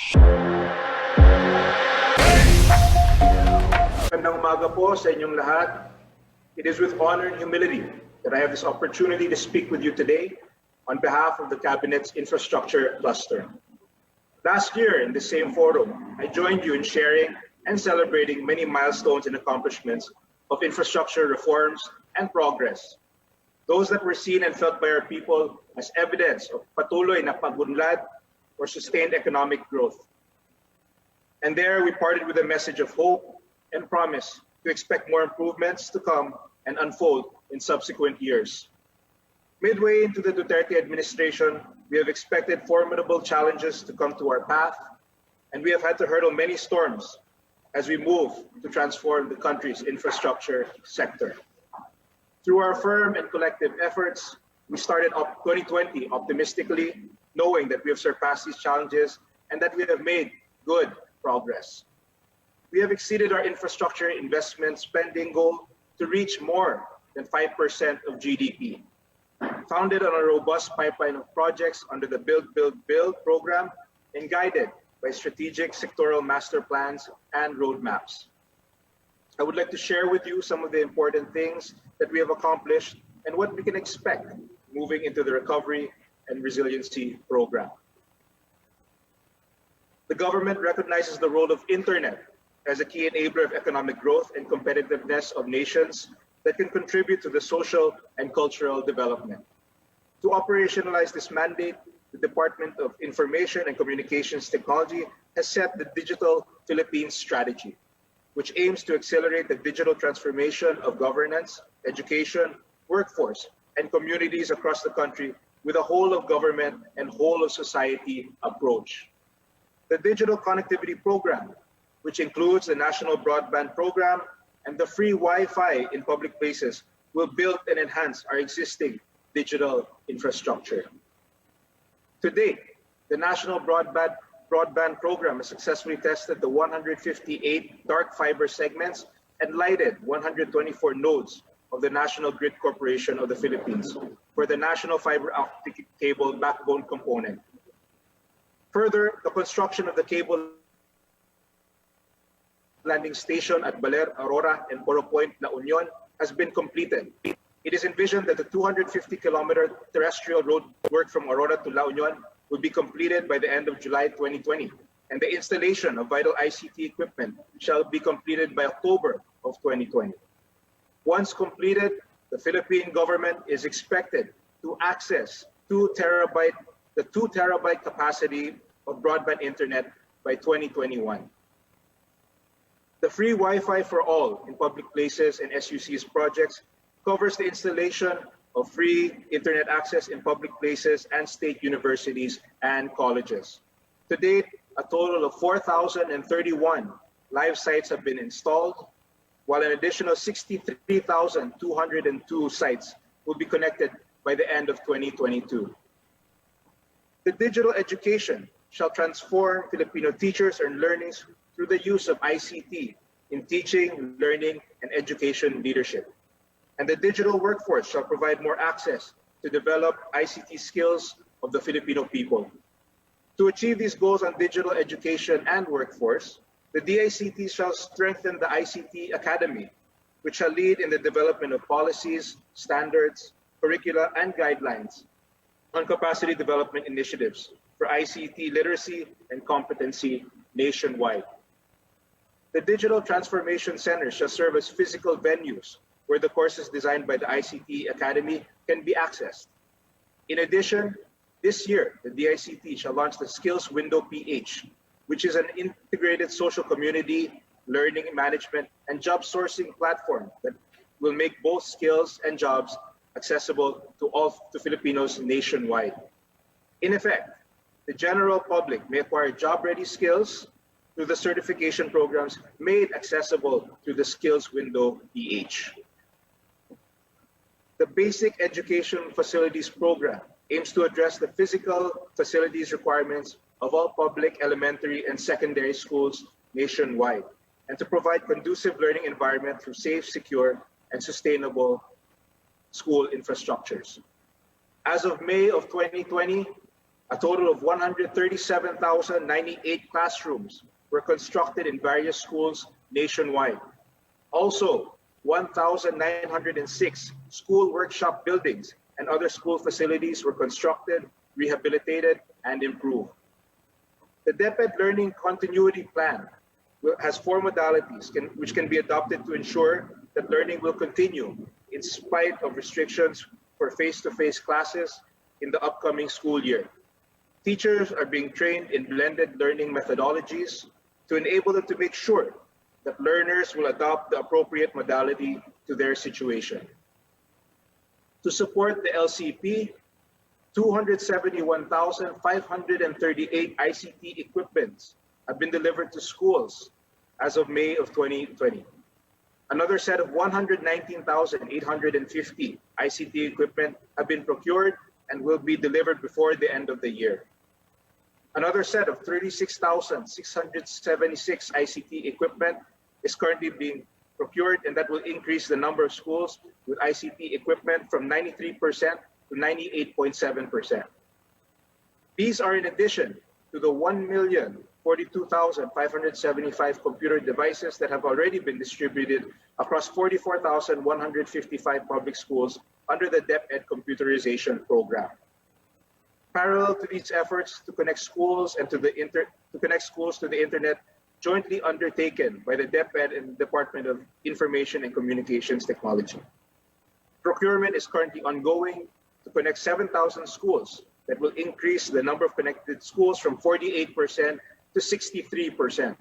Magandang umaga po sa inyong lahat. It is with honor and humility that I have this opportunity to speak with you today on behalf of the Cabinet's Infrastructure Cluster. Last year, in the same forum, I joined you in sharing and celebrating many milestones and accomplishments of infrastructure reforms and progress. Those that were seen and felt by our people as evidence of patuloy na pagunlad or sustained economic growth. And there we parted with a message of hope and promise to expect more improvements to come and unfold in subsequent years. Midway into the Duterte administration, we have expected formidable challenges to come to our path, and we have had to hurdle many storms as we move to transform the country's infrastructure sector. Through our firm and collective efforts, we started up 2020 optimistically, knowing that we have surpassed these challenges and that we have made good progress. We have exceeded our infrastructure investment spending goal to reach more than 5% of GDP. Founded on a robust pipeline of projects under the Build, Build, Build program and guided by strategic sectoral master plans and roadmaps. I would like to share with you some of the important things that we have accomplished and what we can expect moving into the Recovery and Resiliency Program. The government recognizes the role of internet as a key enabler of economic growth and competitiveness of nations that can contribute to the social and cultural development. To operationalize this mandate, the Department of Information and Communications Technology has set the Digital Philippines Strategy, which aims to accelerate the digital transformation of governance, education, workforce, and communities across the country with a whole of government and whole of society approach. The Digital Connectivity Program, which includes the National Broadband Program and the free Wi-Fi in public places, will build and enhance our existing digital infrastructure. To date, the National Broadband Program has successfully tested the 158 dark fiber segments and lighted 124 nodes of the National Grid Corporation of the Philippines for the National Fiber Optic Cable Backbone Component. Further, the construction of the cable landing station at Baler, Aurora, and Poro Point, La Union has been completed. It is envisioned that the 250-kilometer terrestrial road work from Aurora to La Union will be completed by the end of July 2020, and the installation of vital ICT equipment shall be completed by October of 2020. Once completed, the Philippine government is expected to access the 2 terabyte capacity of broadband internet by 2021. The free Wi-Fi for all in public places and SUC's projects covers the installation of free internet access in public places and state universities and colleges. To date, a total of 4,031 live sites have been installed, while an additional 63,202 sites will be connected by the end of 2022. The digital education shall transform Filipino teachers and learners through the use of ICT in teaching, learning, and education leadership. And the digital workforce shall provide more access to develop ICT skills of the Filipino people. To achieve these goals on digital education and workforce, the DICT shall strengthen the ICT Academy, which shall lead in the development of policies, standards, curricula, and guidelines on capacity development initiatives for ICT literacy and competency nationwide. The Digital Transformation Center shall serve as physical venues where the courses designed by the ICT Academy can be accessed. In addition, this year, the DICT shall launch the Skills Window PH, which is an integrated social community, learning management, and job sourcing platform that will make both skills and jobs accessible to Filipinos nationwide. In effect, the general public may acquire job-ready skills through the certification programs made accessible through the Skills Window PH. The Basic Education Facilities Program aims to address the physical facilities requirements of all public elementary and secondary schools nationwide, and to provide conducive learning environment through safe, secure, and sustainable school infrastructures. As of May of 2020, A total of 137,098 classrooms were constructed in various schools nationwide. Also, 1,906 school workshop buildings and other school facilities were constructed, rehabilitated, and improved. The DepEd Learning Continuity Plan has four modalities which can be adopted to ensure that learning will continue in spite of restrictions for face-to-face classes in the upcoming school year. Teachers are being trained in blended learning methodologies to enable them to make sure that learners will adopt the appropriate modality to their situation. To support the LCP, 271,538 ICT equipments have been delivered to schools as of May of 2020. Another set of 119,850 ICT equipment have been procured and will be delivered before the end of the year. Another set of 36,676 ICT equipment is currently being procured, and that will increase the number of schools with ICT equipment from 93% to 98.7%. These are in addition to the 1,042,575 computer devices that have already been distributed across 44,155 public schools under the DepEd computerization program. Parallel to these efforts to connect schools and to the internet, jointly undertaken by the DepEd and the Department of Information and Communications Technology, procurement is currently ongoing to connect 7,000 schools that will increase the number of connected schools from 48% to 63%.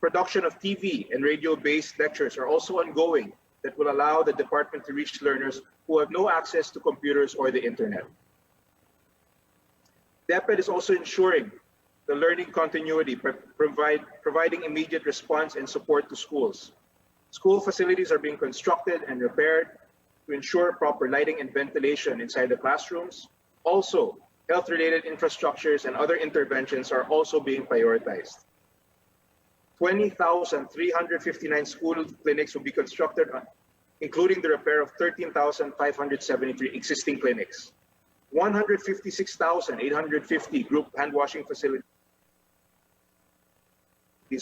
Production of TV and radio-based lectures are also ongoing that will allow the department to reach learners who have no access to computers or the internet. DepEd is also ensuring the learning continuity, providing immediate response and support to schools. School facilities are being constructed and repaired to ensure proper lighting and ventilation inside the classrooms. Also, health-related infrastructures and other interventions are also being prioritized. 20,359 school clinics will be constructed, including the repair of 13,573 existing clinics. 156,850 group hand-washing facilities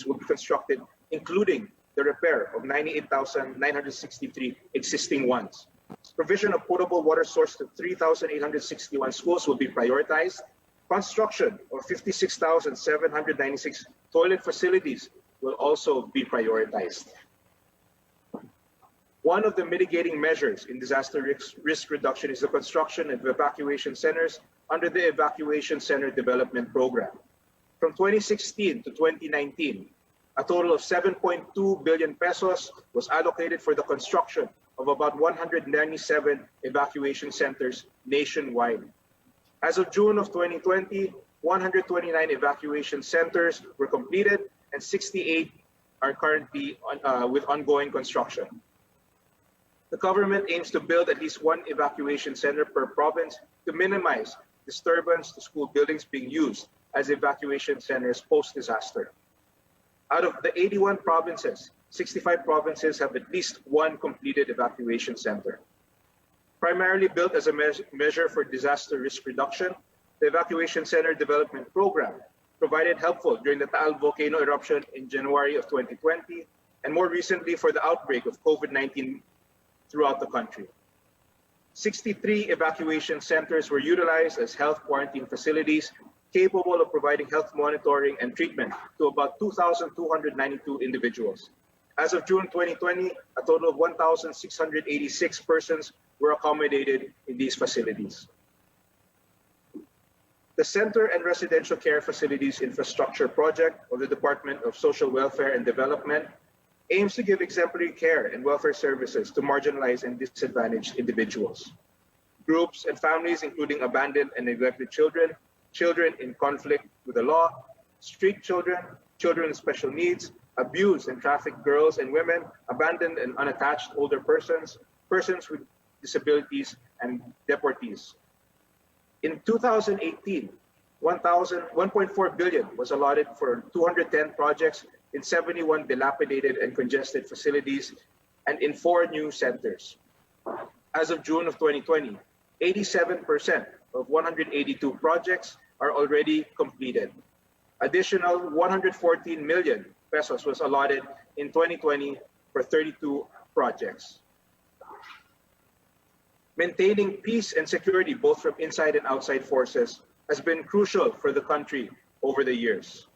will be constructed, including the repair of 98,963 existing ones. Provision of potable water source to 3,861 schools will be prioritized. Construction of 56,796 toilet facilities will also be prioritized. One of the mitigating measures in disaster risk reduction is the construction of evacuation centers under the Evacuation Center Development Program. From 2016 to 2019, a total of 7.2 billion pesos was allocated for the construction of about 197 evacuation centers nationwide. As of June of 2020, 129 evacuation centers were completed and 68 are currently with ongoing construction. The government aims to build at least one evacuation center per province to minimize disturbance to school buildings being used as evacuation centers post-disaster. Out of the 81 provinces, 65 provinces have at least one completed evacuation center. Primarily built as a measure for disaster risk reduction, the Evacuation Center Development Program provided helpful during the Taal volcano eruption in January of 2020, and more recently for the outbreak of COVID-19 throughout the country. 63 evacuation centers were utilized as health quarantine facilities capable of providing health monitoring and treatment to about 2,292 individuals. As of June 2020, a total of 1,686 persons were accommodated in these facilities. The Center and Residential Care Facilities Infrastructure Project of the Department of Social Welfare and Development aims to give exemplary care and welfare services to marginalized and disadvantaged individuals, groups and families, including abandoned and neglected children, children in conflict with the law, street children, children with special needs, abused and trafficked girls and women, abandoned and unattached older persons, persons with disabilities, and deportees. In 2018, 1.4 billion was allotted for 210 projects in 71 dilapidated and congested facilities and in 4 new centers. As of June of 2020, 87% of 182 projects are already completed. Additional 114 million pesos was allotted in 2020 for 32 projects. Maintaining peace and security, both from inside and outside forces, has been crucial for the country over the years.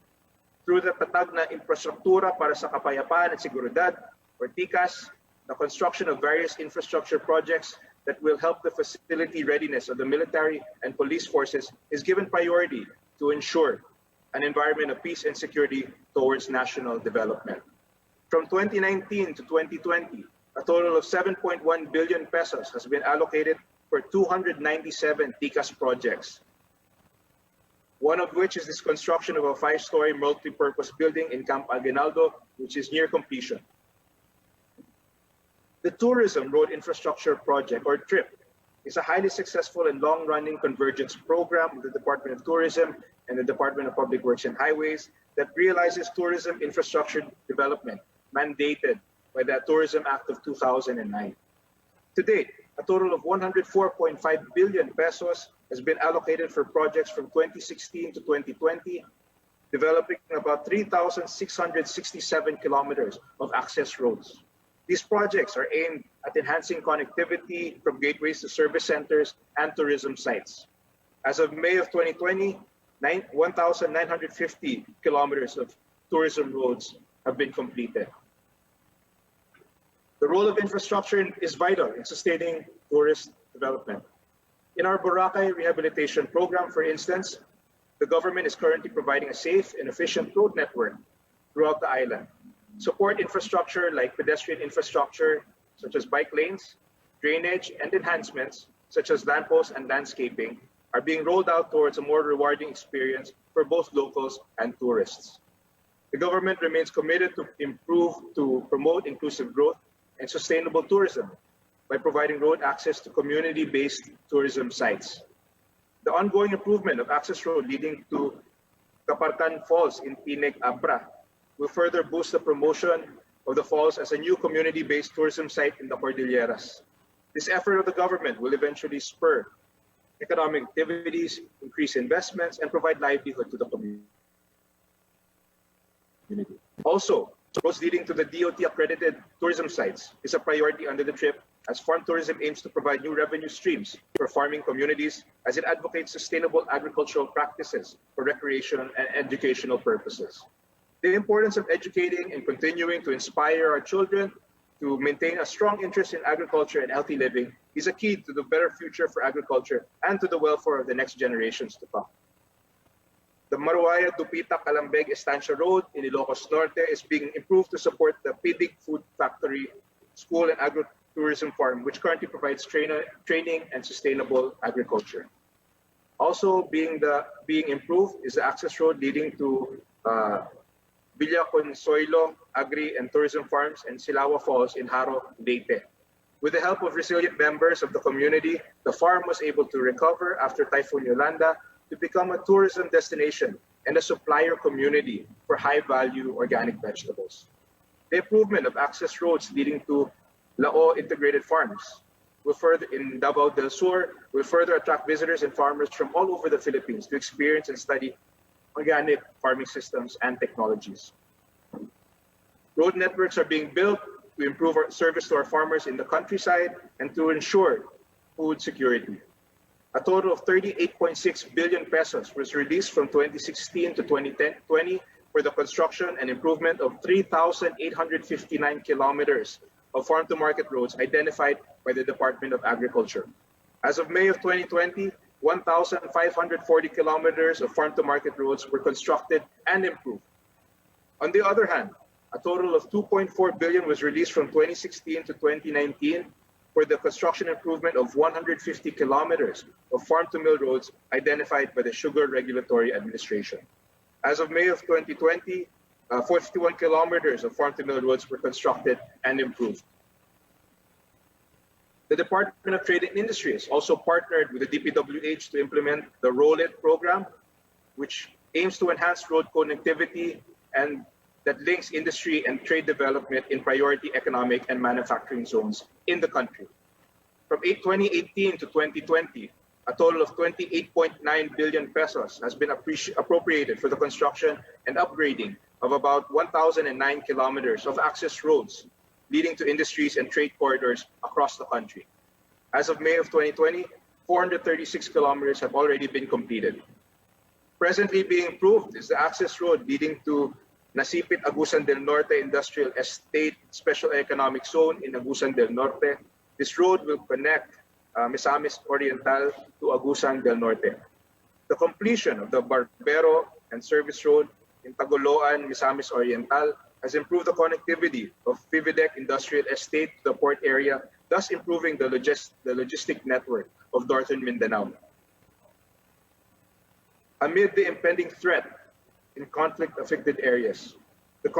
Through the tatag na infrastruktura para sa kapayapaan at seguridad, or TICAS, the construction of various infrastructure projects that will help the facility readiness of the military and police forces is given priority to ensure an environment of peace and security towards national development. From 2019 to 2020, a total of 7.1 billion pesos has been allocated for 297 TICAS projects, one of which is this construction of a 5-story multi-purpose building in Camp Aguinaldo, which is near completion. The Tourism Road Infrastructure Project, or TRIP, is a highly successful and long-running convergence program with the Department of Tourism and the Department of Public Works and Highways that realizes tourism infrastructure development mandated by the Tourism Act of 2009. To date, a total of 104.5 billion pesos has been allocated for projects from 2016 to 2020, developing about 3,667 kilometers of access roads. These projects are aimed at enhancing connectivity from gateways to service centers and tourism sites. As of May of 2020, 1,950 kilometers of tourism roads have been completed. The role of infrastructure is vital in sustaining tourist development. In our Boracay rehabilitation program, for instance, the government is currently providing a safe and efficient road network throughout the island. Support infrastructure like pedestrian infrastructure, such as bike lanes, drainage, and enhancements, such as lampposts and landscaping, are being rolled out towards a more rewarding experience for both locals and tourists. The government remains committed to promote inclusive growth and sustainable tourism by providing road access to community-based tourism sites. The ongoing improvement of access road leading to Kaparkan Falls in Pineg, Abra will further boost the promotion of the falls as a new community-based tourism site in the Cordilleras. This effort of the government will eventually spur economic activities, increase investments, and provide livelihood to the community. Also, roads leading to the DOT-accredited tourism sites is a priority under the TRIP, as farm tourism aims to provide new revenue streams for farming communities as it advocates sustainable agricultural practices for recreational and educational purposes. The importance of educating and continuing to inspire our children to maintain a strong interest in agriculture and healthy living is a key to the better future for agriculture and to the welfare of the next generations to come. The Maruaya-Dupita-Calambeg Estancia Road in Ilocos Norte is being improved to support the Pidig Food Factory School and Agro-Tourism Farm, which currently provides training and sustainable agriculture. Also being improved is the access road leading to Villa Consuelo Agri and Tourism Farms and Silawa Falls in Haro, Leyte. With the help of resilient members of the community, the farm was able to recover after Typhoon Yolanda to become a tourism destination and a supplier community for high-value organic vegetables. The improvement of access roads leading to Lao Integrated Farms in Davao del Sur will further attract visitors and farmers from all over the Philippines to experience and study organic farming systems and technologies. Road networks are being built to improve our service to our farmers in the countryside and to ensure food security. A total of 38.6 billion pesos was released from 2016 to 2020 for the construction and improvement of 3,859 kilometers of farm-to-market roads identified by the Department of Agriculture. As of May of 2020, 1,540 kilometers of farm-to-market roads were constructed and improved. On the other hand, a total of 2.4 billion was released from 2016 to 2019 for the construction improvement of 150 kilometers of farm-to-mill roads identified by the Sugar Regulatory Administration. As of May of 2020, 41 kilometers of farm-to-mill roads were constructed and improved. The Department of Trade and Industry has also partnered with the DPWH to implement the Roll-It program, which aims to enhance road connectivity and that links industry and trade development in priority economic and manufacturing zones in the country. From 2018 to 2020, a total of 28.9 billion pesos has been appropriated for the construction and upgrading of about 1,009 kilometers of access roads leading to industries and trade corridors across the country. As of May of 2020, 436 kilometers have already been completed. Presently being improved is the access road leading to Nasipit Agusan del Norte Industrial Estate Special Economic Zone in Agusan del Norte. This road will connect Misamis Oriental to Agusan del Norte. The completion of the Barbero and Service Road in Tagoloan, Misamis Oriental has improved the connectivity of Fividec Industrial Estate to the port area, thus improving the logistic network of northern Mindanao. Amid the impending threat in conflict-affected areas, the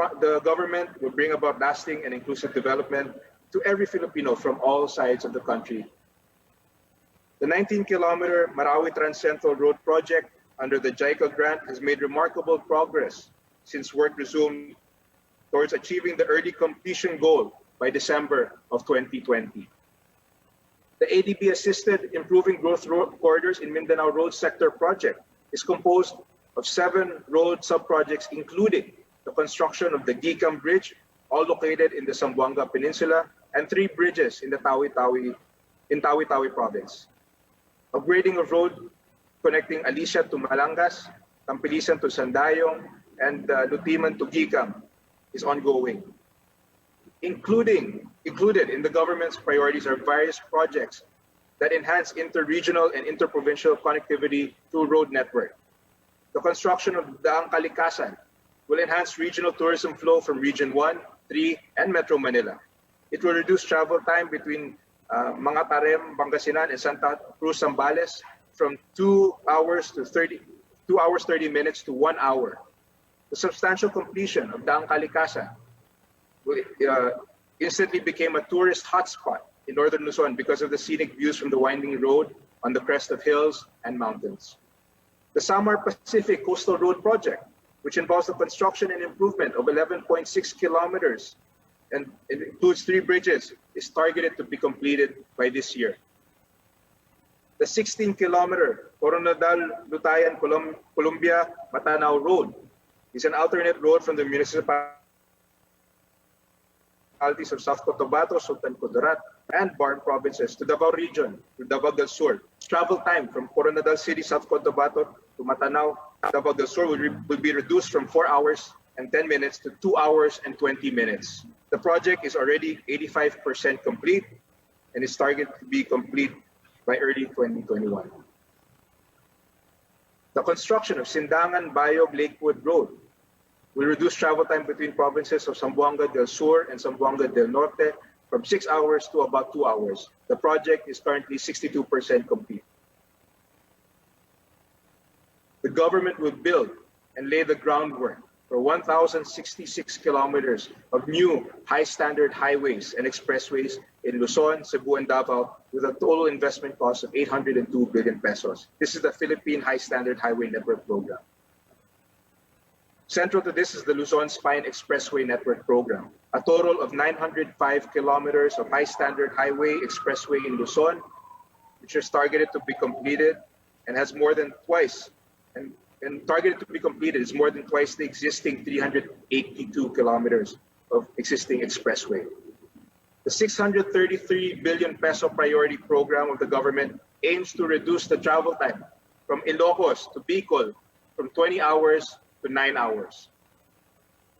government will bring about lasting and inclusive development to every Filipino from all sides of the country. The 19-kilometer Marawi Trans-Central Road project under the JICA grant has made remarkable progress since work resumed towards achieving the early completion goal by December of 2020. The ADB-assisted Improving Growth Corridors in Mindanao Road Sector project is composed of 7 road sub-projects, including the construction of the Gicam Bridge, all located in the Zamboanga Peninsula, and 3 bridges in the Tawi-Tawi province. Upgrading of road connecting Alicia to Malangas, Tampilisan to Sandayong, and Lutiman to Gicam is ongoing. Included in the government's priorities are various projects that enhance inter-regional and inter-provincial connectivity through road network. The construction of Daang Kalikasan will enhance regional tourism flow from Region 1, 3, and Metro Manila. It will reduce travel time between Mangatarem, Pangasinan, and Santa Cruz, Zambales from 2 hours 30 minutes to 1 hour. The substantial completion of Daang Kalikasan instantly became a tourist hotspot in northern Luzon because of the scenic views from the winding road on the crest of hills and mountains. The Samar Pacific Coastal Road Project, which involves the construction and improvement of 11.6 kilometers and it includes 3 bridges, is targeted to be completed by this year. The 16-kilometer Coronadal-Lutayan Columbia Matanao Road is an alternate road from the municipalities of South Cotabato, Sultan Kudarat, and Barm provinces to Davao Region, to Davao del Sur. Travel time from Coronadal City, South Cotabato to Matanao, Davao del Sur will be reduced from 4 hours and 10 minutes to 2 hours and 20 minutes. The project is already 85% complete and is targeted to be complete by early 2021. The construction of Sindangan-Bayog-Lakewood Road will reduce travel time between provinces of Zamboanga del Sur and Zamboanga del Norte from 6 hours to about 2 hours. The project is currently 62% complete. The government will build and lay the groundwork for 1,066 kilometers of new high-standard highways and expressways in Luzon, Cebu, and Davao with a total investment cost of 802 billion pesos. This is the Philippine High-Standard Highway Network Program. Central to this is the Luzon Spine Expressway Network Program, a total of 905 kilometers of high-standard highway expressway in Luzon, which is targeted to be completed and has more than twice, and targeted to be completed is more than twice the existing 382 kilometers of existing expressway. The 633 billion peso priority program of the government aims to reduce the travel time from Ilocos to Bicol from 20 hours to 9 hours.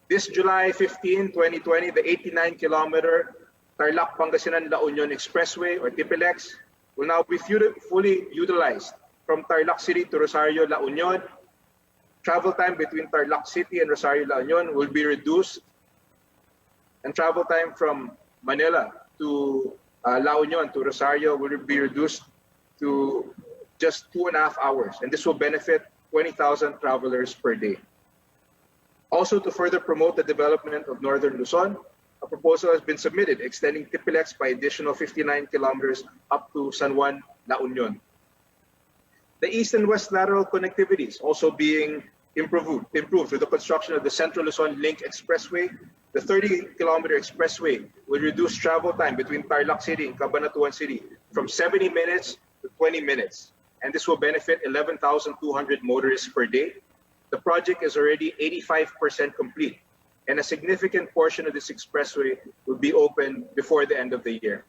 This July 15, 2020, the 89-kilometer Tarlac-Pangasinan-La Union Expressway, or TPLEX, will now be fully utilized from Tarlac City to Rosario, La Union. Travel time between Tarlac City and Rosario, La Union will be reduced, and travel time from Manila to La Union to Rosario will be reduced to just 2.5 hours, and this will benefit 20,000 travelers per day. Also, to further promote the development of northern Luzon, a proposal has been submitted extending TPLEX by additional 59 kilometers up to San Juan, La Union. The east and west lateral connectivity is also being improved through the construction of the Central Luzon Link Expressway. The 30-kilometer expressway will reduce travel time between Tarlac City and Cabanatuan City from 70 minutes to 20 minutes. and this will benefit 11,200 motorists per day. The project is already 85% complete, and a significant portion of this expressway will be open before the end of the year.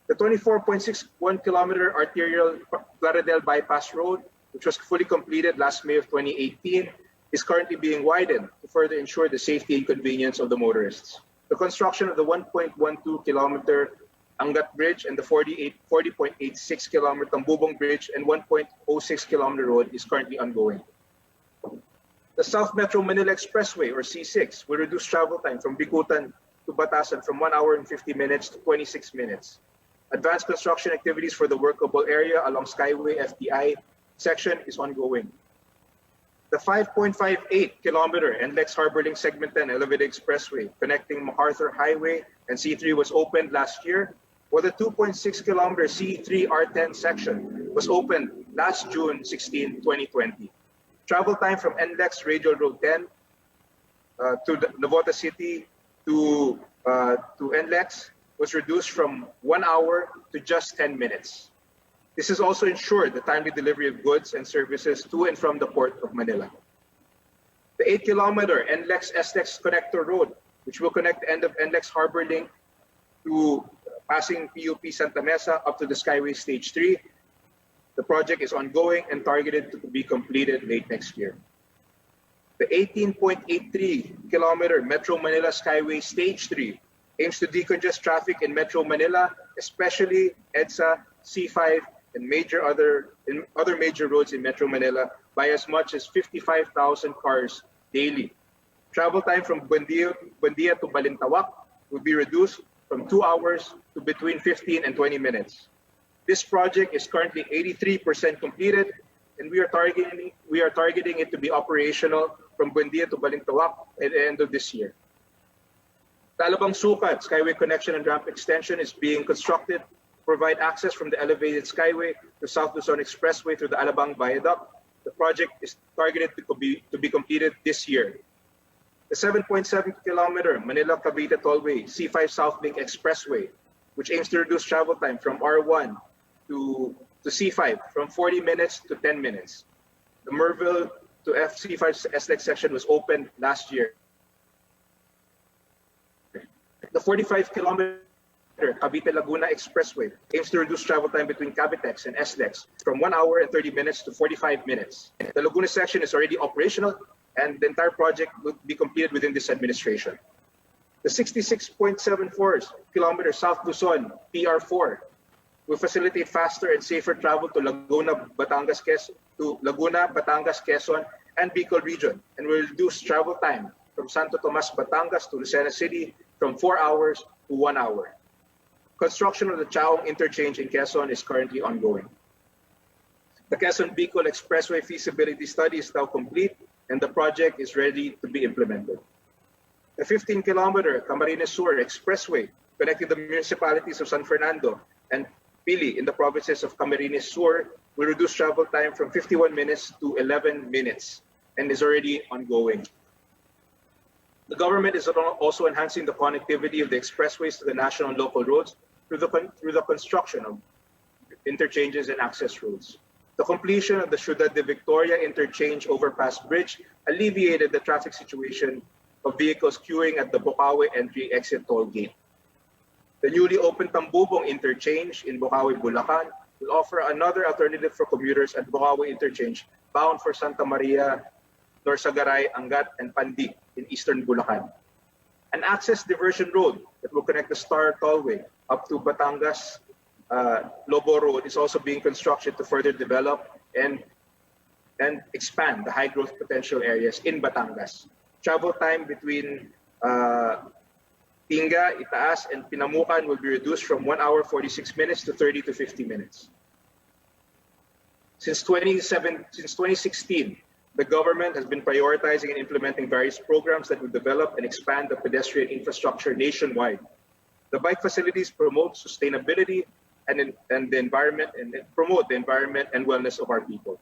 The 24.61-kilometer arterial Plaridel Bypass Road, which was fully completed last May of 2018, is currently being widened to further ensure the safety and convenience of the motorists. The construction of the 1.12-kilometer Angat Bridge and the 40.86-kilometer Tambubong Bridge and 1.06-kilometer road is currently ongoing. The South Metro Manila Expressway, or C6, will reduce travel time from Bicutan to Batasan from 1 hour and 50 minutes to 26 minutes. Advanced construction activities for the workable area along Skyway FTI section is ongoing. The 5.58-kilometer NLEX Harbor Link Segment 10 Elevated Expressway connecting MacArthur Highway and C3 was opened last year, while the 2.6-kilometer C3 R10 section was opened last June 16, 2020. Travel time from NLEX Radial Road 10 to Navota City to NLEX was reduced from 1 hour to just 10 minutes. This has also ensured the timely delivery of goods and services to and from the Port of Manila. The 8-kilometer NLEX-SLEX Connector Road, which will connect the end of NLEX Harbor Link to passing PUP Santa Mesa up to the Skyway Stage 3. The project is ongoing and targeted to be completed late next year. The 18.83-kilometer Metro Manila Skyway Stage 3 aims to decongest traffic in Metro Manila, especially EDSA, C5, and other major roads in Metro Manila by as much as 55,000 cars daily. Travel time from Buendia to Balintawak will be reduced from 2 hours to between 15 and 20 minutes. This project is currently 83% completed, and we are targeting it to be operational from Buendia to Balintawak at the end of this year. Talabang Sukat Skyway Connection and Ramp Extension is being constructed to provide access from the elevated Skyway to South Luzon Expressway through the Alabang Viaduct. The project is targeted to be completed this year. The 7.7-kilometer Manila-Cavite Tollway C5 South Link Expressway, which aims to reduce travel time from R1 to C5 from 40 minutes to 10 minutes. The Merville to FC5 SLEX section was opened last year. The 45-kilometer Cavite-Laguna Expressway aims to reduce travel time between Cavitex and SLEX from 1 hour and 30 minutes to 45 minutes. The Laguna section is already operational, and the entire project will be completed within this administration. The 66.74-kilometer South Luzon PR4 will facilitate faster and safer travel to Laguna, Batangas, Quezon, and Bicol region, and will reduce travel time from Santo Tomas, Batangas to Lucena City from 4 hours to 1 hour. Construction of the Chaong Interchange in Quezon is currently ongoing. The Quezon-Bicol Expressway feasibility study is now complete, and the project is ready to be implemented. The 15-kilometer Camarines Sur Expressway connecting the municipalities of San Fernando and Pili in the provinces of Camarines Sur will reduce travel time from 51 minutes to 11 minutes and is already ongoing. The government is also enhancing the connectivity of the expressways to the national and local roads through the construction of interchanges and access roads. The completion of the Ciudad de Victoria Interchange Overpass Bridge alleviated the traffic situation of vehicles queuing at the Bocaue entry-exit toll gate. The newly opened Tambubong Interchange in Bocaue, Bulacan will offer another alternative for commuters at Bocaue Interchange bound for Santa Maria, Norsagaray, Angat, and Pandi in eastern Bulacan. An access diversion road that will connect the Star Tollway up to Batangas Lobo Road is also being constructed to further develop and expand the high-growth potential areas in Batangas. Travel time between Tinga, Itaas, and Pinamukan will be reduced from 1 hour 46 minutes to 30 to 50 minutes. Since 2016, the government has been prioritizing and implementing various programs that will develop and expand the pedestrian infrastructure nationwide. The bike facilities promote sustainability and the environment and promote the environment and wellness of our people.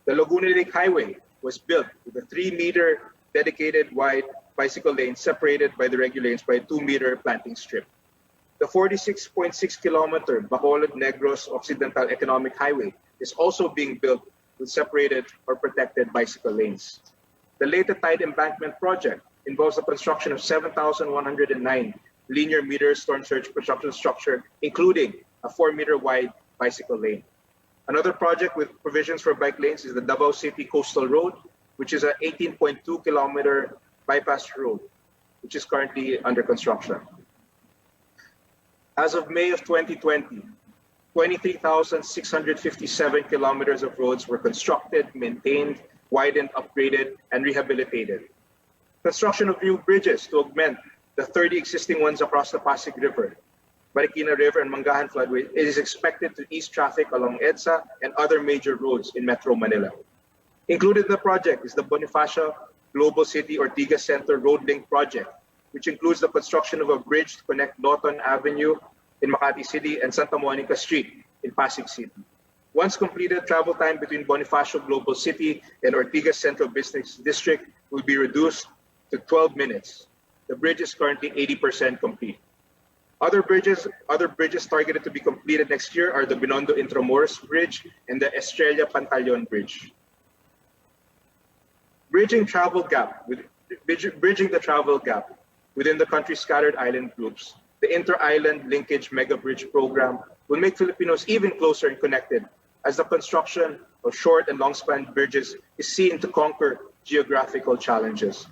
The Laguna Lake Highway was built with a 3-meter dedicated wide bicycle lane separated by the regular lanes by a 2-meter planting strip. The 46.6-kilometer Bacolod Negros Occidental Economic Highway is also being built with separated or protected bicycle lanes. The Leyte Tide Embankment project involves the construction of 7,109 linear meters storm surge construction structure, including a 4-meter wide bicycle lane. Another project with provisions for bike lanes is the Davao City Coastal Road, which is an 18.2-kilometer bypass road, which is currently under construction. As of May of 2020, 23,657 kilometers of roads were constructed, maintained, widened, upgraded, and rehabilitated. Construction of new bridges to augment the 30 existing ones across the Pasig River, Marikina River, and Mangahan Floodway is expected to ease traffic along EDSA and other major roads in Metro Manila. Included in the project is the Bonifacio Global City Ortigas Center Road Link project, which includes the construction of a bridge to connect Lawton Avenue in Makati City and Santa Monica Street in Pasig City. Once completed, travel time between Bonifacio Global City and Ortigas Central Business District will be reduced to 12 minutes. The bridge is currently 80% complete. Other bridges targeted to be completed next year are the Binondo Intramuros Bridge and the Estrella Pantaleon Bridge. Bridging the travel gap within the country's scattered island groups, the Inter-Island Linkage Mega Bridge Program will make Filipinos even closer and connected, as the construction of short and long-span bridges is seen to conquer geographical challenges.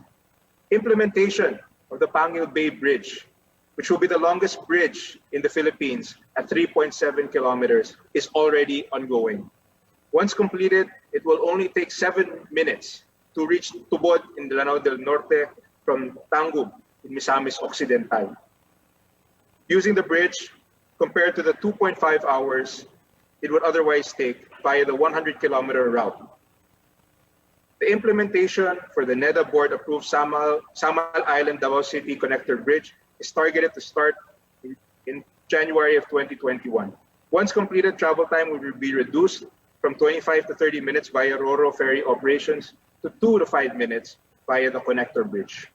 Implementation of the Pangil Bay Bridge, which will be the longest bridge in the Philippines at 3.7 kilometers, is already ongoing. Once completed, it will only take 7 minutes to reach Tubod in Lanao del Norte from Tangub in Misamis Occidental. Using the bridge, compared to the 2.5 hours it would otherwise take via the 100-kilometer route. The implementation for the NEDA board-approved Samal Island Davao City Connector Bridge is targeted to start in January of 2021. Once completed, travel time will be reduced from 25 to 30 minutes via Roro ferry operations to 2 to 5 minutes via the connector bridge.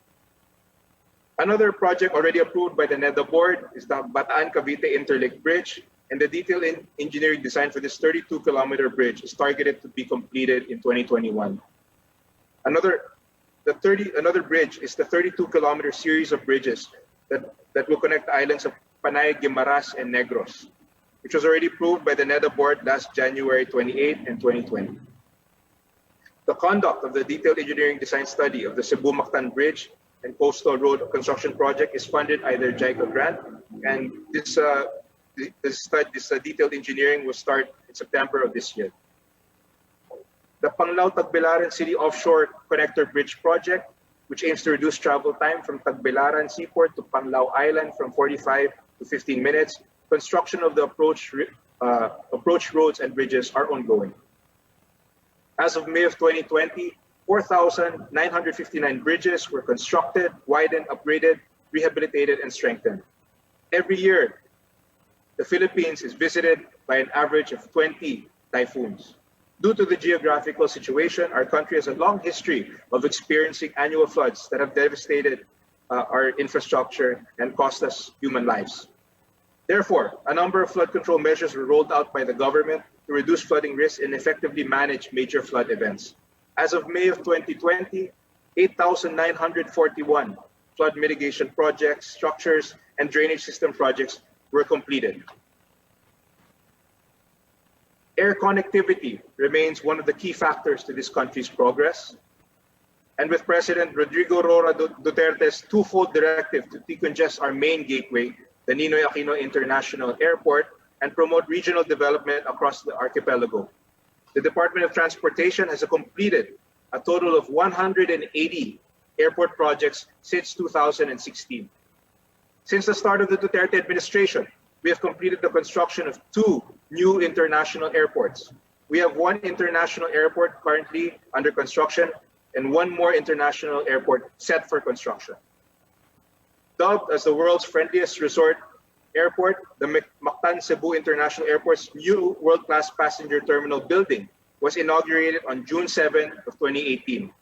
Another project already approved by the NEDA board is the Bataan-Cavite Interlake Bridge, and the detailed engineering design for this 32-kilometer bridge is targeted to be completed in 2021. Another bridge is the 32-kilometer series of bridges that will connect the islands of Panay, Guimaras, and Negros, which was already approved by the NEDA board last January 28 and 2020. The conduct of the detailed engineering design study of the Cebu-Mactan Bridge and Coastal Road Construction Project is funded either JICA grant, and this detailed engineering will start in September of this year. The Panglao-Tagbilaran City Offshore Connector Bridge Project, which aims to reduce travel time from Tagbilaran Seaport to Panglao Island from 45 to 15 minutes. Construction of the approach roads and bridges are ongoing. As of May of 2020, 4,959 bridges were constructed, widened, upgraded, rehabilitated, and strengthened. Every year, the Philippines is visited by an average of 20 typhoons. Due to the geographical situation, our country has a long history of experiencing annual floods that have devastated our infrastructure and cost us human lives. Therefore, a number of flood control measures were rolled out by the government to reduce flooding risks and effectively manage major flood events. As of May of 2020, 8,941 flood mitigation projects, structures, and drainage system projects were completed. Air connectivity remains one of the key factors to this country's progress. And with President Rodrigo Roa Duterte's twofold directive to decongest our main gateway, the Ninoy Aquino International Airport, and promote regional development across the archipelago, the Department of Transportation has completed a total of 180 airport projects since 2016. Since the start of the Duterte administration, we have completed the construction of 2 new international airports. We have 1 international airport currently under construction and 1 more international airport set for construction. Dubbed as the world's friendliest resort airport, the Mactan Cebu International Airport's new world-class passenger terminal building was inaugurated on June 7 of 2018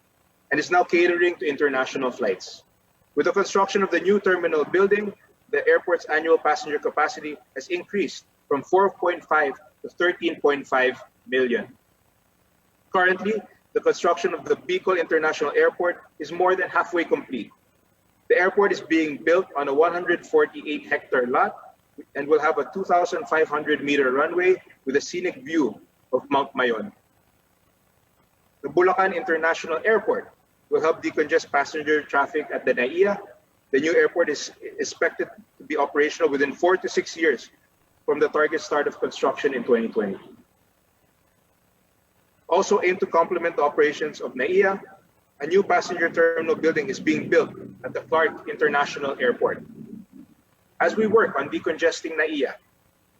and is now catering to international flights. With the construction of the new terminal building, the airport's annual passenger capacity has increased from 4.5 to 13.5 million. Currently, the construction of the Bicol International Airport is more than halfway complete. The airport is being built on a 148-hectare lot and will have a 2,500-meter runway with a scenic view of Mount Mayon. The Bulacan International Airport will help decongest passenger traffic at the NAIA. The new airport is expected to be operational within 4 to 6 years from the target start of construction in 2020. Also aimed to complement the operations of NAIA, a new passenger terminal building is being built at the Clark International Airport. As we work on decongesting NAIA,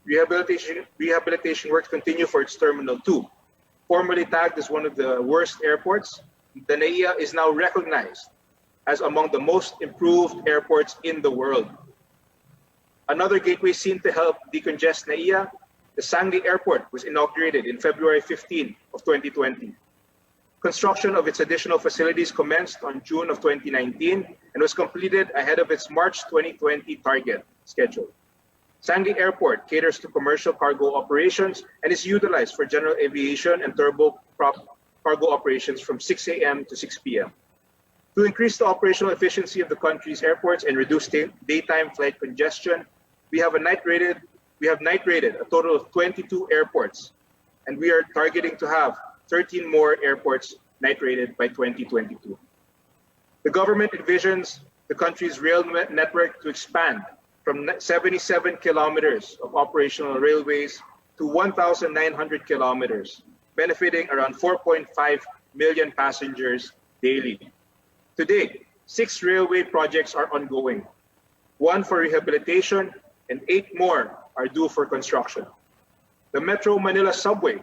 rehabilitation work continue for its Terminal 2. Formerly tagged as one of the worst airports, the NAIA is now recognized as among the most improved airports in the world. Another gateway seen to help decongest NAIA, the Sangli Airport was inaugurated in February 15 of 2020. Construction of its additional facilities commenced on June of 2019 and was completed ahead of its March 2020 target schedule. Sangli Airport caters to commercial cargo operations and is utilized for general aviation and turboprop cargo operations from 6 a.m. to 6 p.m. To increase the operational efficiency of the country's airports and reduce daytime flight congestion, we have night rated a total of 22 airports, and we are targeting to have 13 more airports night rated by 2022. The government envisions the country's rail network to expand from 77 kilometers of operational railways to 1,900 kilometers, benefiting around 4.5 million passengers daily. Today, 6 railway projects are ongoing, 1 for rehabilitation and 8 more are due for construction. The Metro Manila Subway,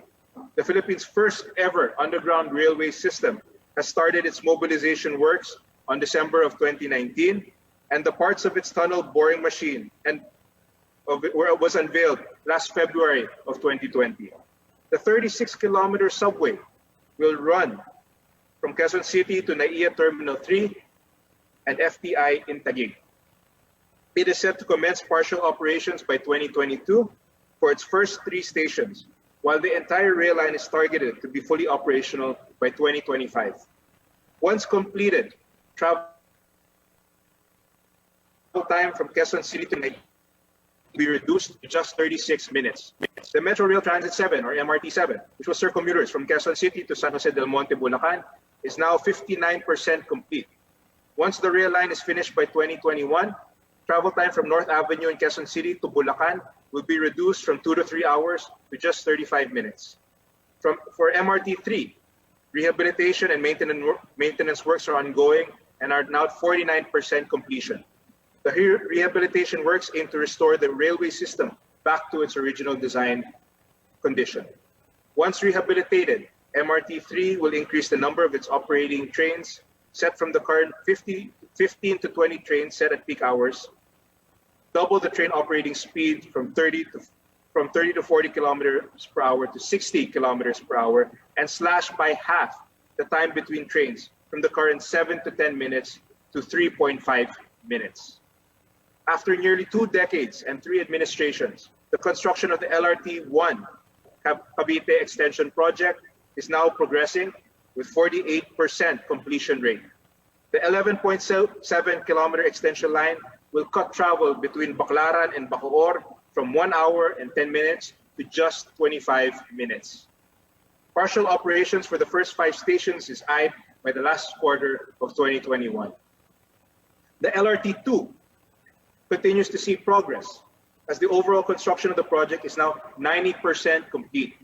the Philippines' first ever underground railway system, has started its mobilization works on December of 2019, and the parts of its tunnel boring machine was unveiled last February of 2020. The 36-kilometer subway will run from Quezon City to NAIA Terminal 3 and FTI in Taguig. It is set to commence partial operations by 2022 for its first 3 stations, while the entire rail line is targeted to be fully operational by 2025. Once completed, travel time from Quezon City to NAIA will be reduced to just 36 minutes. The Metro Rail Transit 7, or MRT 7, which was serve commuters from Quezon City to San Jose del Monte, Bulacan, is now 59% complete. Once the rail line is finished by 2021, travel time from North Avenue in Quezon City to Bulacan will be reduced from 2 to 3 hours to just 35 minutes. For MRT 3, rehabilitation and maintenance works are ongoing and are now at 49% completion. The rehabilitation works aim to restore the railway system back to its original design condition. Once rehabilitated, MRT 3 will increase the number of its operating trains, set from the current 15 to 20 trains set at peak hours, double the train operating speed from 30 to 40 kilometers per hour to 60 kilometers per hour, and slash by half the time between trains from the current 7 to 10 minutes to 3.5 minutes. After nearly 2 decades and 3 administrations, the construction of the LRT-1 Cavite Extension Project is now progressing with 48% completion rate. The 11.7 kilometer extension line will cut travel between Baclaran and Bacoor from 1 hour and 10 minutes to just 25 minutes. Partial operations for the first 5 stations is eyed by the last quarter of 2021. The LRT-2 continues to see progress as the overall construction of the project is now 90% complete.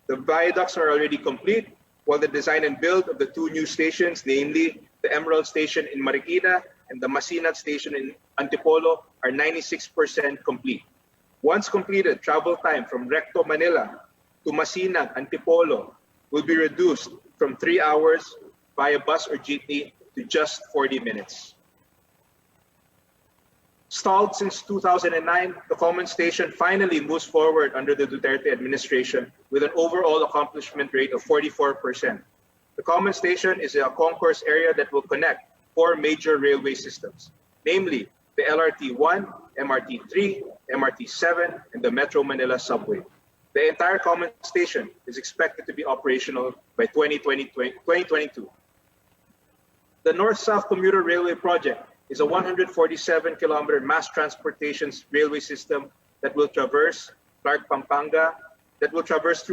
The viaducts are already complete, while the design and build of the 2 new stations, namely the Emerald Station in Marikina and the Masinag Station in Antipolo, are 96% complete. Once completed, travel time from Recto, Manila to Masinag, Antipolo will be reduced from 3 hours via bus or jeepney to just 40 minutes. Stalled since 2009, the Common Station finally moves forward under the Duterte administration with an overall accomplishment rate of 44%. The Common Station is a concourse area that will connect 4 major railway systems, namely the LRT-1, MRT-3, MRT-7, and the Metro Manila Subway. The entire common station is expected to be operational by 2022. The North-South Commuter Railway Project is a 147-kilometer mass transportation railway system that will traverse through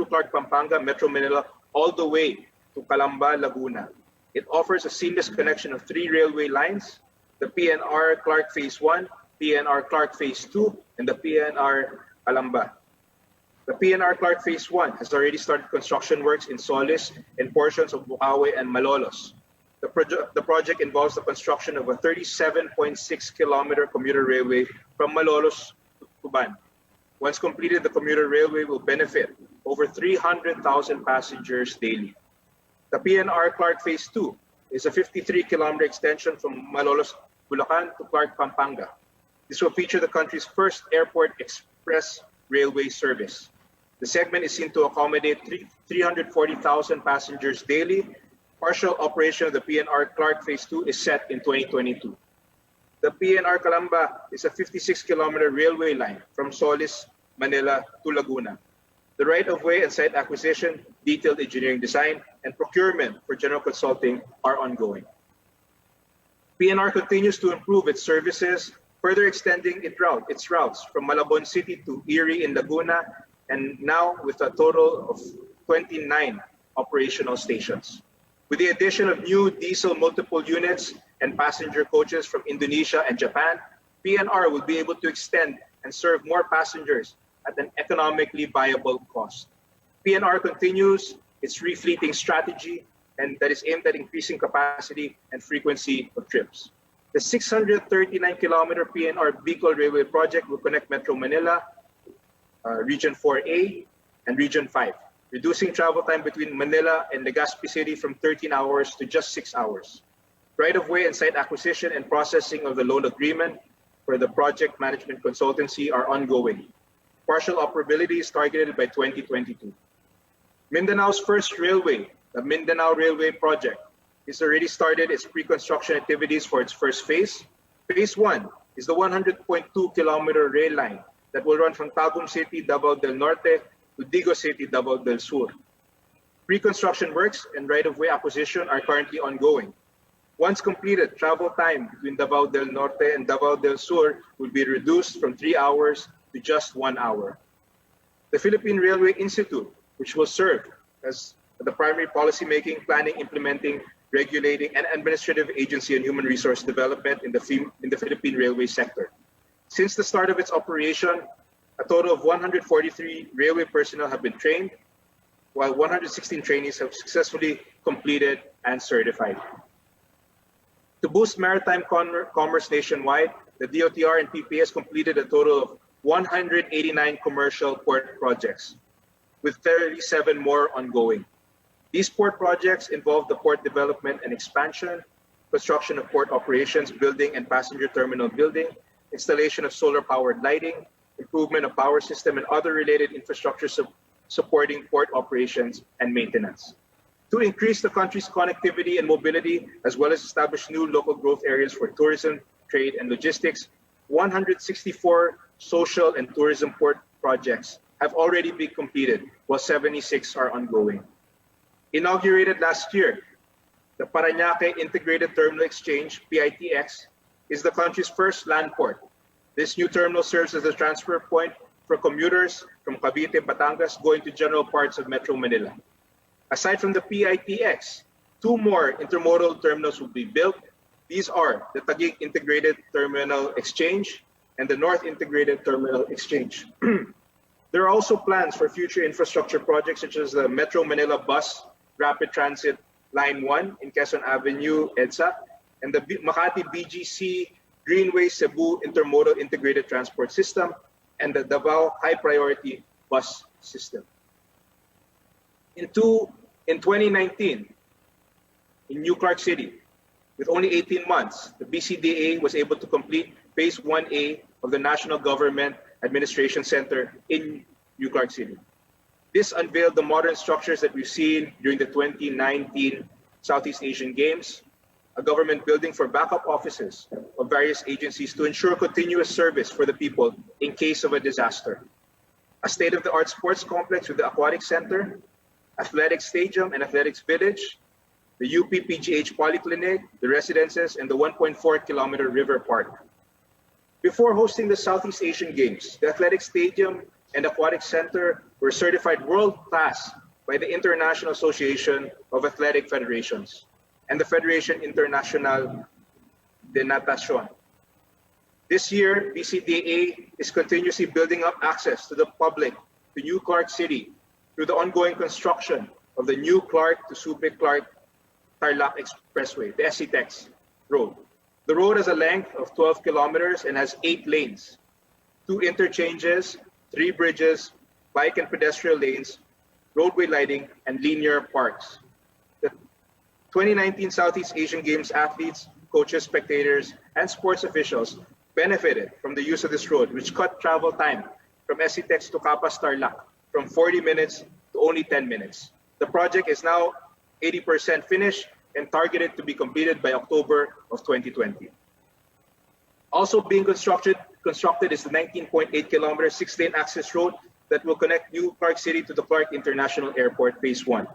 Clark, Pampanga, Metro Manila, all the way to Calamba, Laguna. It offers a seamless connection of 3 railway lines: the PNR Clark Phase 1, PNR Clark Phase 2, and the PNR Calamba. The PNR Clark Phase 1 has already started construction works in Solis and portions of Bukawi and Malolos. The project involves the construction of a 37.6-kilometer commuter railway from Malolos to Tuban. Once completed, the commuter railway will benefit over 300,000 passengers daily. The PNR Clark Phase 2 is a 53-kilometer extension from Malolos, Bulacan to Clark, Pampanga. This will feature the country's first airport express railway service. The segment is seen to accommodate 340,000 passengers daily. Partial operation of the PNR Clark Phase 2 is set in 2022. The PNR Calamba is a 56-kilometer railway line from Solis, Manila to Laguna. The right-of-way and site acquisition, detailed engineering design, and procurement for general consulting are ongoing. PNR continues to improve its services, further extending its routes from Malabon City to Erie in Laguna, and now with a total of 29 operational stations. With the addition of new diesel multiple units and passenger coaches from Indonesia and Japan, PNR will be able to extend and serve more passengers at an economically viable cost. PNR continues its refleeting strategy, and that is aimed at increasing capacity and frequency of trips. The 639-kilometer PNR Bicol Railway Project will connect Metro Manila, Region 4A, and Region 5, reducing travel time between Manila and Legazpi City from 13 hours to just 6 hours. Right-of-way and site acquisition and processing of the loan agreement for the project management consultancy are ongoing. Partial operability is targeted by 2022. Mindanao's first railway, the Mindanao Railway Project, has already started its pre-construction activities for its first phase. Phase 1 is the 100.2-kilometer rail line that will run from Tagum City, Davao del Norte to Digo City, Davao del Sur. Pre-construction works and right-of-way acquisition are currently ongoing. Once completed, travel time between Davao del Norte and Davao del Sur will be reduced from 3 hours to just 1 hour. The Philippine Railway Institute, which will serve as the primary policymaking, planning, implementing, regulating, and administrative agency on human resource development in the Philippine railway sector. Since the start of its operation, a total of 143 railway personnel have been trained, while 116 trainees have successfully completed and certified. To boost maritime commerce nationwide, the DOTR and PPS completed a total of 189 commercial port projects, with 37 more ongoing. These port projects involve the port development and expansion, construction of port operations, building and passenger terminal building, installation of solar-powered lighting, improvement of power system, and other related infrastructure supporting port operations and maintenance. To increase the country's connectivity and mobility, as well as establish new local growth areas for tourism, trade, and logistics, 164 social and tourism port projects have already been completed, while 76 are ongoing. Inaugurated last year, the Parañaque Integrated Terminal Exchange, PITX, is the country's first land port. This new terminal serves as a transfer point for commuters from Cavite, Batangas going to general parts of Metro Manila. Aside from the PITX, 2 more intermodal terminals will be built. These are the Taguig Integrated Terminal Exchange and the North Integrated Terminal Exchange. There are also plans for future infrastructure projects such as the Metro Manila Bus Rapid Transit Line 1 in Quezon Avenue, EDSA, and the Makati BGC Greenway Cebu Intermodal Integrated Transport System, and the Davao High Priority Bus System. In 2019, in New Clark City, with only 18 months, the BCDA was able to complete Phase 1A of the National Government Administration Center in New Clark City. This unveiled the modern structures that we've seen during the 2019 Southeast Asian Games, a government building for backup offices of various agencies to ensure continuous service for the people in case of a disaster. a state-of-the-art sports complex with the aquatic center, athletic stadium and athletics village, the UP-PGH Polyclinic, the residences, and the 1.4-kilometer river park. Before hosting the Southeast Asian Games, the athletic stadium and aquatic center were certified world-class by the International Association of Athletic Federations and the Fédération Internationale de Natation. This year, BCDA is continuously building up access to the public to New Clark City through the ongoing construction of the New Clark to Subic Clark Tarlac Expressway, the SCTEX road. The road has a length of 12 kilometers and has 8 lanes, 2 interchanges, 3 bridges, bike and pedestrian lanes, roadway lighting, and linear parks. The 2019 Southeast Asian Games athletes, coaches, spectators, and sports officials benefited from the use of this road, which cut travel time from SCTEX to Capas Tarlac from 40 minutes to only 10 minutes. The project is now 80% finished and targeted to be completed by October of 2020. Also being constructed is the 19.8 kilometer 6-lane access road that will connect New Clark City to the Clark International Airport Phase 1.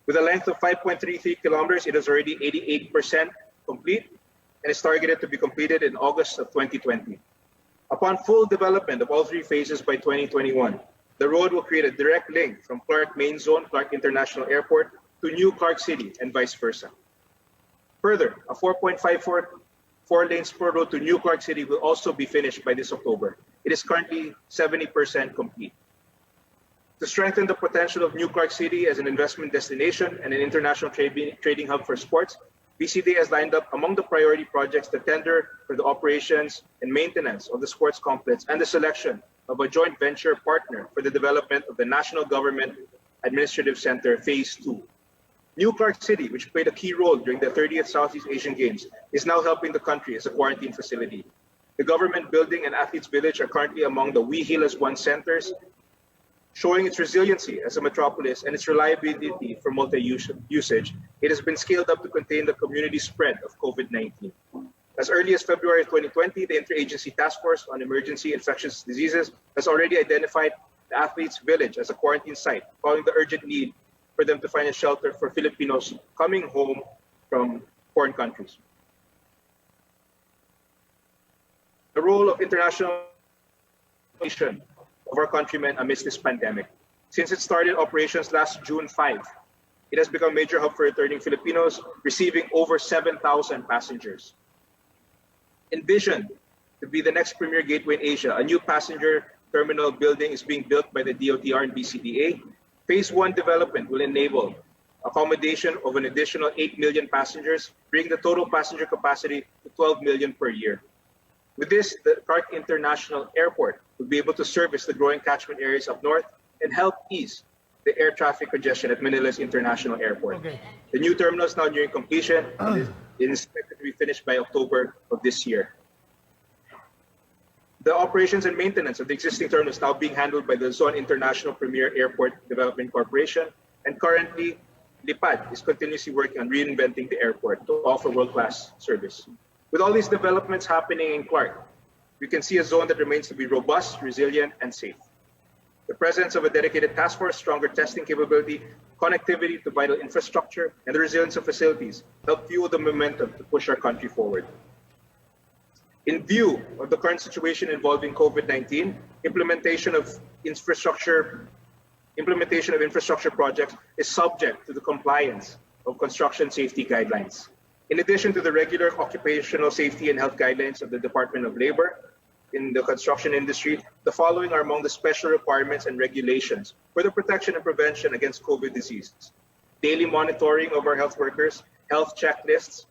With a length of 5.33 kilometers, it is already 88% complete and is targeted to be completed in August of 2020. Upon full development of all 3 phases by 2021, the road will create a direct link from Clark Main Zone, Clark International Airport, to New Clark City and vice versa. Further, a 4.54 lanes per road to New Clark City will also be finished by this October. It is currently 70% complete. To strengthen the potential of New Clark City as an investment destination and an international trading hub for sports, BCD has lined up among the priority projects the tender for the operations and maintenance of the sports complex and the selection of a joint venture partner for the development of the National Government Administrative Center Phase 2. New Clark City, which played a key role during the 30th Southeast Asian Games, is now helping the country as a quarantine facility. The government building and athletes village are currently among the We Heal as One centers, showing its resiliency as a metropolis and its reliability for multi-usage. It has been scaled up to contain the community spread of COVID-19. As early as February 2020, the Interagency Task Force on Emergency Infectious Diseases has already identified the athletes' village as a quarantine site, following the urgent need for them to find a shelter for Filipinos coming home from foreign countries. The role of international of our countrymen amidst this pandemic. Since it started operations last June 5, it has become a major hub for returning Filipinos, receiving over 7,000 passengers. Envisioned to be the next premier gateway in Asia, a new passenger terminal building is being built by the DOTR and BCDA. Phase 1 development will enable accommodation of an additional 8 million passengers, bringing the total passenger capacity to 12 million per year. With this, the Clark International Airport will be able to service the growing catchment areas up north and help ease the air traffic congestion at Manila's International Airport. Okay. The new terminal is now nearing completion and is expected to be finished by October of this year. The operations and maintenance of the existing terminal is now being handled by the Luzon International Premier Airport Development Corporation, and currently, Lipad is continuously working on reinventing the airport to offer world-class service. With all these developments happening in Clark, we can see a zone that remains to be robust, resilient, and safe. The presence of a dedicated task force, stronger testing capability, connectivity to vital infrastructure, and the resilience of facilities help fuel the momentum to push our country forward. In view of the current situation involving COVID-19, implementation of infrastructure projects is subject to the compliance of construction safety guidelines. In addition to the regular occupational safety and health guidelines of the Department of Labor in the construction industry, the following are among the special requirements and regulations for the protection and prevention against COVID disease. Daily monitoring of our health workers, health checklists,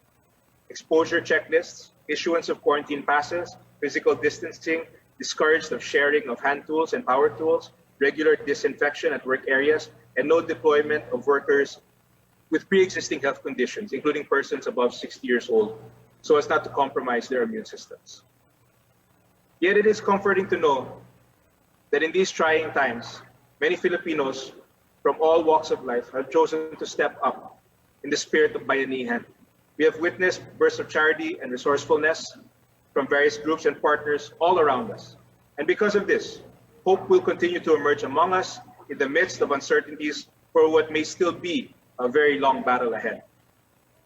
exposure checklists, issuance of quarantine passes, physical distancing, discouraged of sharing of hand tools and power tools, regular disinfection at work areas, and no deployment of workers with pre-existing health conditions, including persons above 60 years old, so as not to compromise their immune systems. Yet it is comforting to know that in these trying times, many Filipinos from all walks of life have chosen to step up in the spirit of bayanihan. We have witnessed bursts of charity and resourcefulness from various groups and partners all around us. And because of this, hope will continue to emerge among us in the midst of uncertainties for what may still be a very long battle ahead.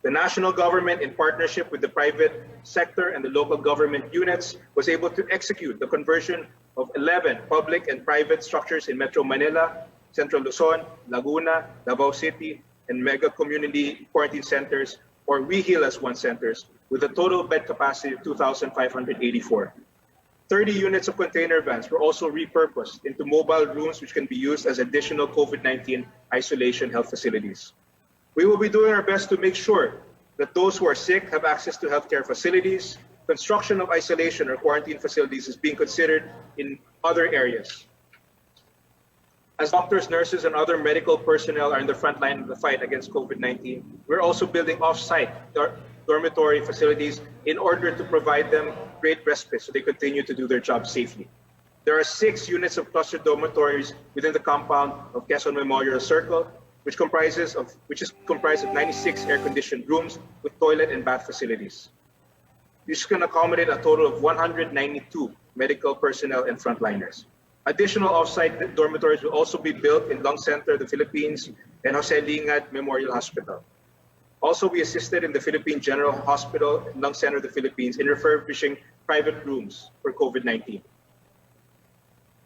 The national government, in partnership with the private sector and the local government units, was able to execute the conversion of 11 public and private structures in Metro Manila, Central Luzon, Laguna, Davao City, and mega community quarantine centers, or We Heal as One centers, with a total bed capacity of 2,584. 30 units of container vans were also repurposed into mobile rooms which can be used as additional COVID-19 isolation health facilities. We will be doing our best to make sure that those who are sick have access to healthcare facilities. Construction of isolation or quarantine facilities is being considered in other areas. As doctors, nurses, and other medical personnel are in the front line of the fight against COVID-19, we're also building off-site dormitory facilities in order to provide them great respite so they continue to do their job safely. There are 6 units of cluster dormitories within the compound of Quezon Memorial Circle, which is comprised of 96 air-conditioned rooms with toilet and bath facilities. This can accommodate a total of 192 medical personnel and frontliners. Additional off-site dormitories will also be built in Lung Center, the Philippines, and Jose Lingad Memorial Hospital. Also, we assisted in the Philippine General Hospital and Lung Center, the Philippines, in refurbishing private rooms for COVID-19.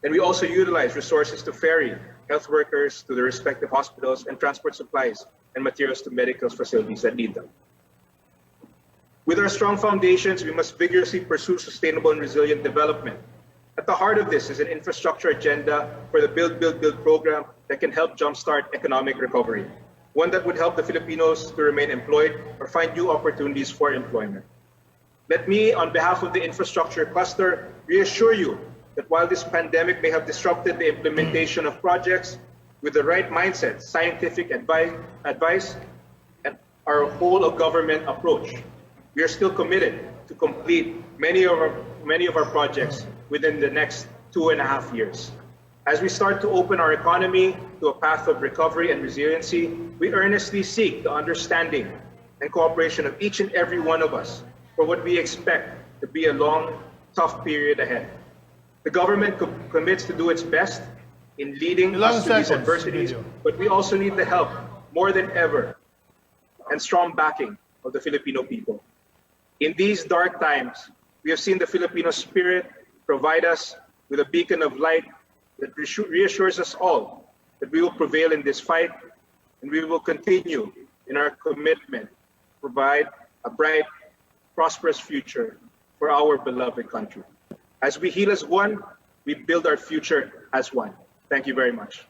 And we also utilize resources to ferry health workers to their respective hospitals and transport supplies and materials to medical facilities that need them. With our strong foundations, we must vigorously pursue sustainable and resilient development. At the heart of this is an infrastructure agenda for the Build, Build, Build program that can help jumpstart economic recovery, one that would help the Filipinos to remain employed or find new opportunities for employment. Let me, on behalf of the infrastructure cluster, reassure you that while this pandemic may have disrupted the implementation of projects, with the right mindset, scientific advice, and our whole of government approach, we are still committed to complete many of our projects within the next 2.5 years. As we start to open our economy to a path of recovery and resiliency, we earnestly seek the understanding and cooperation of each and every one of us for what we expect to be a long, tough period ahead. The government commits to do its best in leading us through these adversities, but we also need the help, more than ever, and strong backing of the Filipino people. In these dark times, we have seen the Filipino spirit provide us with a beacon of light that reassures us all that we will prevail in this fight, and we will continue in our commitment to provide a bright, prosperous future for our beloved country. As we heal as one, we build our future as one. Thank you very much.